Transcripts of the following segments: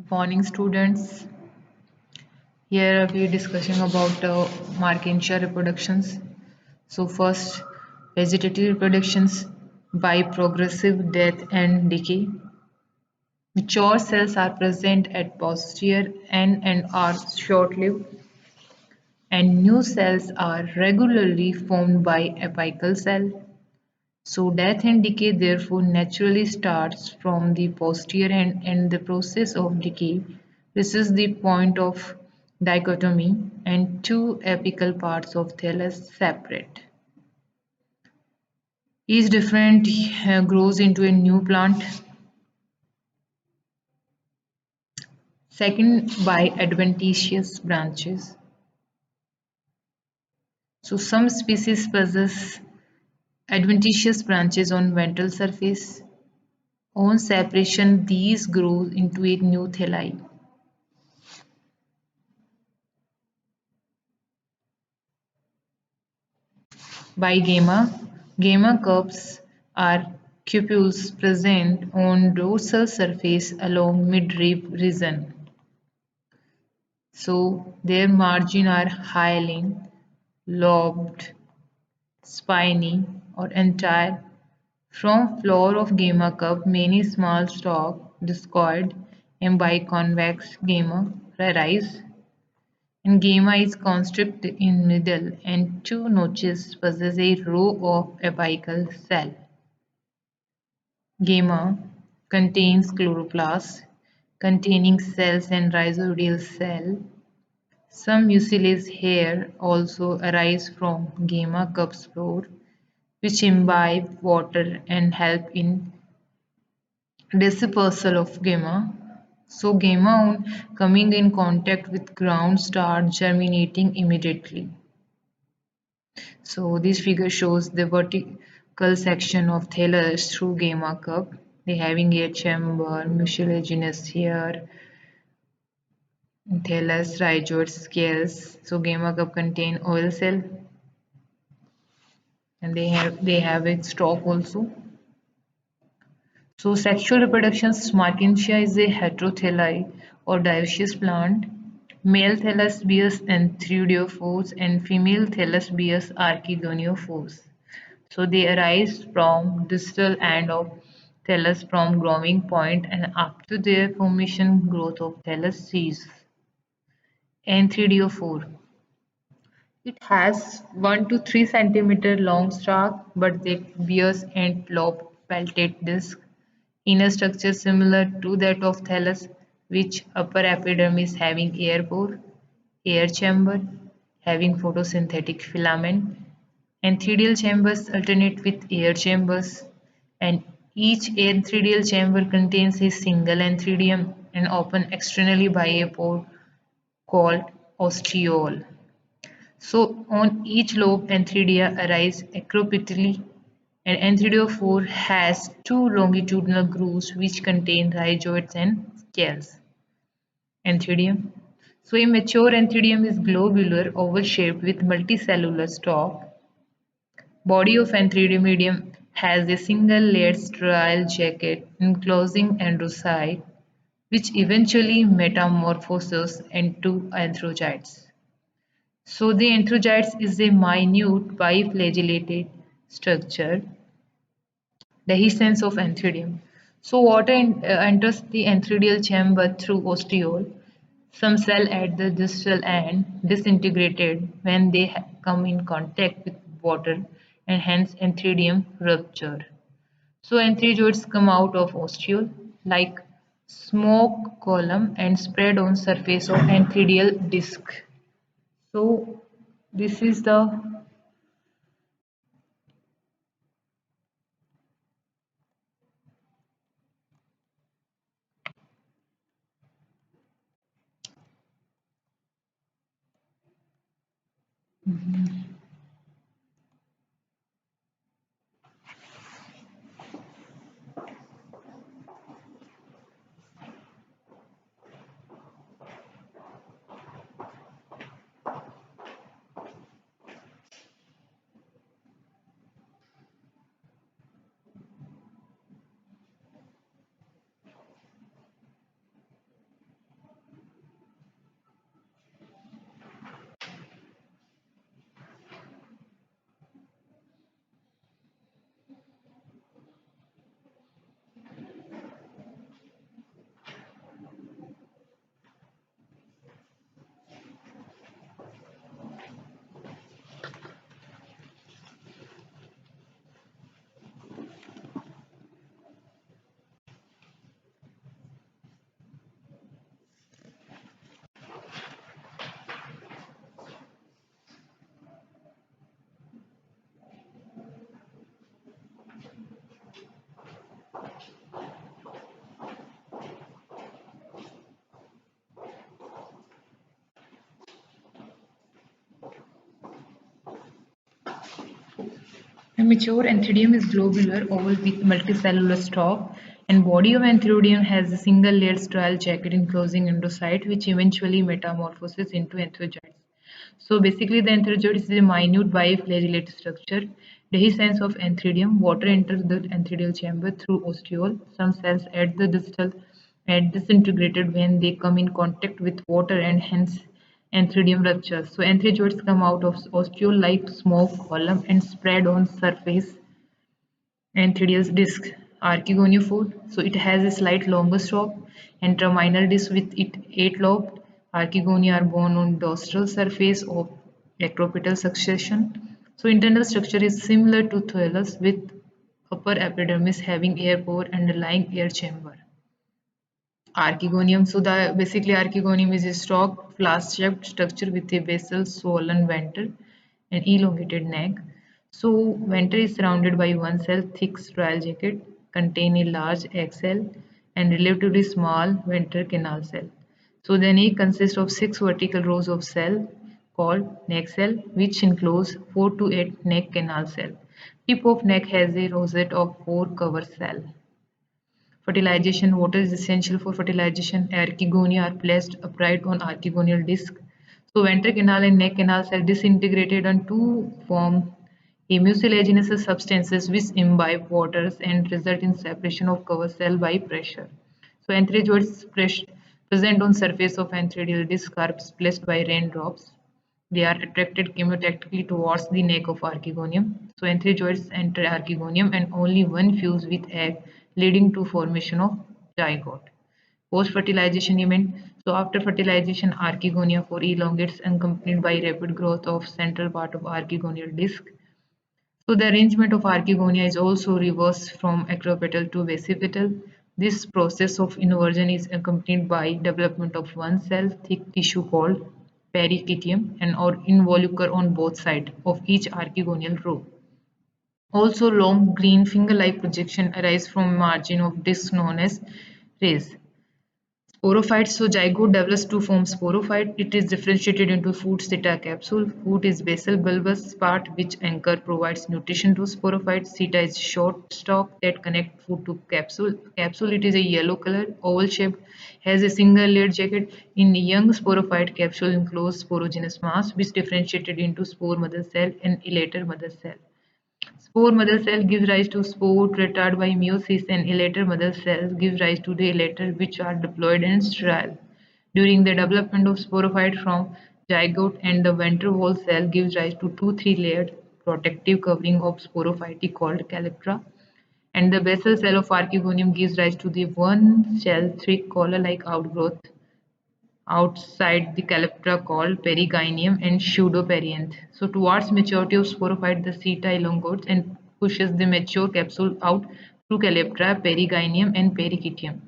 Morning students. Here we are discussing about Markensia reproductions. So first, vegetative reproductions by progressive death and decay. Mature cells are present at posterior end and are short-lived, and new cells are regularly formed by apical cell. So death and decay therefore naturally starts from the posterior end, and the process of decay. This is the point of dichotomy, and two apical parts of thallus separate. Each different grows into a new plant. Second, by adventitious branches. So some species possess adventitious branches on ventral surface. On separation, these grow into a new thalli. By gamma, gamma cups are cupules present on dorsal surface along midrib region. So their margin are hyaline, lobed, spiny, or entire. From floor of gamma cup, many small stalk, discoid, and biconvex gamma arise, and gamma is constricted in middle, and two notches possess a row of apical cell. Gamma contains chloroplasts containing cells and rhizoidal cell. Some mucilage hair also arise from gamma cup spore, which imbibe water and help in dispersal of gamma. So gamma on coming in contact with ground start germinating immediately. So this figure shows the vertical section of thallus through gamma cup. They having air chamber, mucilaginous hair, thallus, rhizoid scales. So gamma cup contain oil cell, and they have a stalk also. So sexual reproduction, Markensia is a heterothalli or dioecious plant. Male thallus bears anthridiophores and female thallus bears archegoniophores. So they arise from distal end of thallus from growing point, and after their formation growth of thallus ceases. Anthridiophore. It has 1 to 3 centimeter long stalk, but they bears antlope peltate disc. Inner structure similar to that of thallus, which upper epidermis having air pore, air chamber, having photosynthetic filament, antheridial chambers alternate with air chambers, and each antheridial chamber contains a single antheridium and open externally by a pore called ostiole. So on each lobe antheridia arise acropitally, and anthridiophore has two longitudinal grooves which contain rhizoids and scales. Antheridium. So a mature antheridium is globular, oval shaped with multicellular stalk. Body of antheridium has a single layered sterile jacket enclosing androcyte, which eventually metamorphoses into anthrozoites. So the anthrozoites is a minute biflagellated structure, dehiscence of antheridium. So water enters the antheridial chamber through ostiole. Some cell at the distal end disintegrated when they come in contact with water, and hence antheridium rupture. So antherizoids come out of ostiole like smoke column and spread on surface of antheridial disc. So this is the A mature Anthridium is globular, oval with multicellular stalk, and body of Anthridium has a single-layered strial jacket enclosing endocyte, which eventually metamorphoses into anthrozoites. So basically, the anthrozoid is a minute biflagellated structure. Dehiscence of Anthridium, water enters the anthridial chamber through ostiole. Some cells at the distal and disintegrated when they come in contact with water and hence Anthridium ruptures. So anthrozoids come out of ostiole like smoke column and spread on surface anthridial disc. Archegoniophoid. So it has a slight longer stalk and terminal disc with it 8 lobed. Archegonia are born on dorsal surface of acropetal succession. So internal structure is similar to thallus with upper epidermis having air pore underlying air chamber. Archegonium. So the basically archegonium is a stalk flask-shaped structure with a basal swollen venter and elongated neck. So venter is surrounded by one cell thick strial jacket, contain a large egg cell and relatively small venter canal cell. So the neck consists of 6 vertical rows of cell called neck cell, which enclose 4 to 8 neck canal cell. Tip of neck has a rosette of 4 cover cell. Fertilization. Water is essential for fertilization. Archegonia are placed upright on archegonial disc. So ventral canal and neck canals are disintegrated and to form a mucilaginous substances which imbibe waters and result in separation of cover cell by pressure. So anthrazoids present on surface of anthridial disc are placed by raindrops. They are attracted chemotactically towards the neck of Archegonium. So anthrazoids enter Archegonium and only one fuse with egg, leading to formation of zygote. Post-fertilization event. So after fertilization, Archegonia for elongates accompanied by rapid growth of central part of archegonial disc. So the arrangement of archegonia is also reversed from acropetal to basipetal. This process of inversion is accompanied by development of one cell thick tissue called pericytium and or involucre on both sides of each archegonial row. Also long green finger-like projection arise from margin of disc known as rays. Sporophytes. So zygote develops to form sporophyte. It is differentiated into food seta capsule. Food is basal bulbous part which anchor provides nutrition to sporophyte. Seta is short stalk that connect food to capsule. Capsule it is a yellow color, oval shaped, has a single layered jacket. In young sporophyte, capsule enclosed sporogenous mass which differentiated into spore mother cell and elater mother cell. Spore mother cell gives rise to spore retarded by meiosis and elater mother cells give rise to the elater which are diploid and sterile. During the development of sporophyte from zygote and the ventral wall cell gives rise to 2-3 layered protective covering of sporophyte called calyptra and the basal cell of archegonium gives rise to the one cell thick collar-like outgrowth outside the calyptra called perigynium and pseudoperianth. So towards maturity of sporophyte, the seta elongates and pushes the mature capsule out through calyptra, perigynium and pericytium.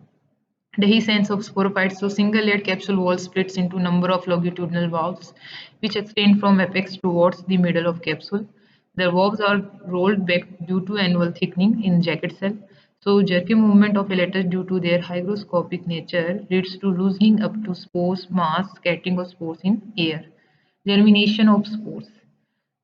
Dehiscence of sporophytes. So single-layered capsule wall splits into number of longitudinal valves which extend from apex towards the middle of capsule. The valves are rolled back due to annual thickening in jacket cell. So jerky movement of elaters due to their hygroscopic nature leads to loosening up to spores mass, scattering of spores in air. Germination of spores.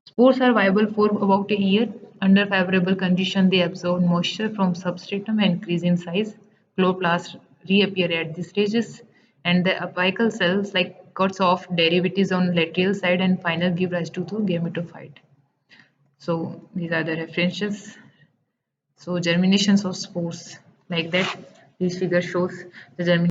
Spores are viable for about a year. Under favorable conditions, they absorb moisture from substratum and increase in size. Chloroplasts reappear at these stages, and the apical cells like cuts off derivatives on lateral side and final give rise to the gametophyte. So these are the references. So germinations of spores like that. This figure shows the germination.